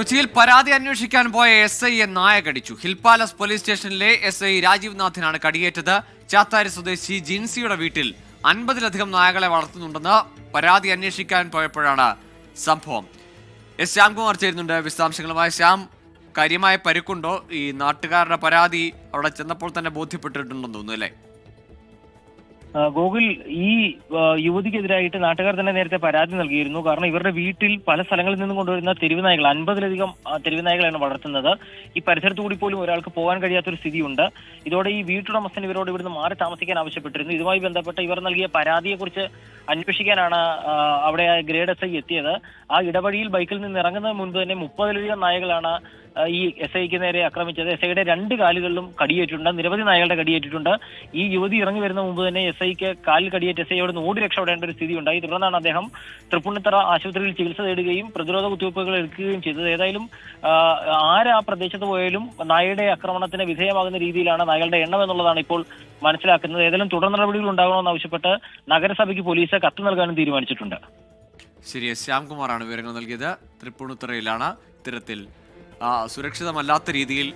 കൊച്ചിയിൽ പരാതി അന്വേഷിക്കാൻ പോയ SIയെ നായ കടിച്ചു. ഹിൽ പാലസ് പോലീസ് സ്റ്റേഷനിലെ SI രാജീവ് നാഥിനാണ് കടിയേറ്റത്. ചാത്താരി സ്വദേശി ജിൻസിയുടെ വീട്ടിൽ 50-ലധികം നായകളെ വളർത്തുന്നുണ്ടെന്ന് പരാതി അന്വേഷിക്കാൻ പോയപ്പോഴാണ് സംഭവം. ശ്യാംകുമാർ ചേരുന്നുണ്ട് വിശദാംശങ്ങളുമായി. ശ്യാം, കാര്യമായ പരുക്കുണ്ടോ? ഈ നാട്ടുകാരുടെ പരാതി അവിടെ ചെന്നപ്പോൾ തന്നെ ബോധ്യപ്പെട്ടിട്ടുണ്ടെന്ന് തോന്നുന്നു അല്ലേ? ഗോകുൽ, ഈ യുവതിക്കെതിരായിട്ട് നാട്ടുകാർ തന്നെ നേരത്തെ പരാതി നൽകിയിരുന്നു. കാരണം ഇവരുടെ വീട്ടിൽ പല സ്ഥലങ്ങളിൽ നിന്നും കൊണ്ടുവരുന്ന തെരുവ് നായകൾ, 50-ലധികം തെരുവ് നായകളാണ് വളർത്തുന്നത്. ഈ പരിസരത്തു കൂടി പോലും ഒരാൾക്ക് പോകാൻ കഴിയാത്തൊരു സ്ഥിതിയുണ്ട്. ഇതോടെ ഈ വീട്ടുടമസ്ഥൻ ഇവരോട് ഇവിടുന്ന് മാറി താമസിക്കാൻ ആവശ്യപ്പെട്ടിരുന്നു. ഇതുമായി ബന്ധപ്പെട്ട് ഇവർ നൽകിയ പരാതിയെക്കുറിച്ച് അന്വേഷിക്കാനാണ് അവിടെ ഗ്രേഡ് SI എത്തിയത്. ആ ഇടവഴിയിൽ ബൈക്കിൽ നിന്ന് ഇറങ്ങുന്നതിന് മുൻപ് തന്നെ 30-ലധികം നായകളാണ് ഈ SIക്ക് നേരെ ആക്രമിച്ചത്. SIയുടെ 2 കാലുകളിലും കടിയേറ്റിട്ടുണ്ട്. നിരവധി നായകളുടെ കടിയേറ്റിട്ടുണ്ട്. ഈ യുവതി ഇറങ്ങി വരുന്ന മുമ്പ് തന്നെ SIക്ക് കാലിൽ കടിയേറ്റ് SI അവിടെ നിന്ന് ഓടി രക്ഷപ്പെടേണ്ട ഒരു സ്ഥിതി ഉണ്ടായി. തുടർന്നാണ് അദ്ദേഹം തൃപ്പൂണിത്തറ ആശുപത്രിയിൽ ചികിത്സ തേടുകയും പ്രതിരോധ കുത്തിവയ്പ്പുകൾ എടുക്കുകയും ചെയ്തത്. ഏതായാലും ആര് ആ പ്രദേശത്ത് പോയാലും നായയുടെ ആക്രമണത്തിന് വിധേയമാകുന്ന രീതിയിലാണ് നായകളുടെ എണ്ണം എന്നുള്ളതാണ് ഇപ്പോൾ മനസ്സിലാക്കുന്നത്. ഏതായാലും തുടർ നടപടികൾ ഉണ്ടാകണമെന്ന് ആവശ്യപ്പെട്ട് നഗരസഭയ്ക്ക് പോലീസ് കത്ത് നൽകാനും തീരുമാനിച്ചിട്ടുണ്ട്. ശരി, ശ്യാംകുമാറാണ് വിവരങ്ങൾ നൽകിയത്. തൃപ്പൂണിത്തുറയിലാണ് ഇത്തരത്തിൽ സുരക്ഷിതമല്ലാത്ത രീതിയിൽ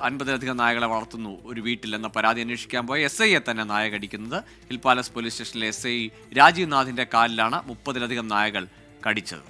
50-ലധികം നായകളെ വളർത്തുന്നു ഒരു വീട്ടിൽ എന്ന പരാതി അന്വേഷിക്കാൻ പോയ SIയെ തന്നെ നായ കടിക്കുന്നത്. ഹിൽ പാലസ് പോലീസ് സ്റ്റേഷനിലെ SI രാജീവ് നാഥിന്റെ കാലിലാണ് 30-ലധികം നായകൾ കടിച്ചത്.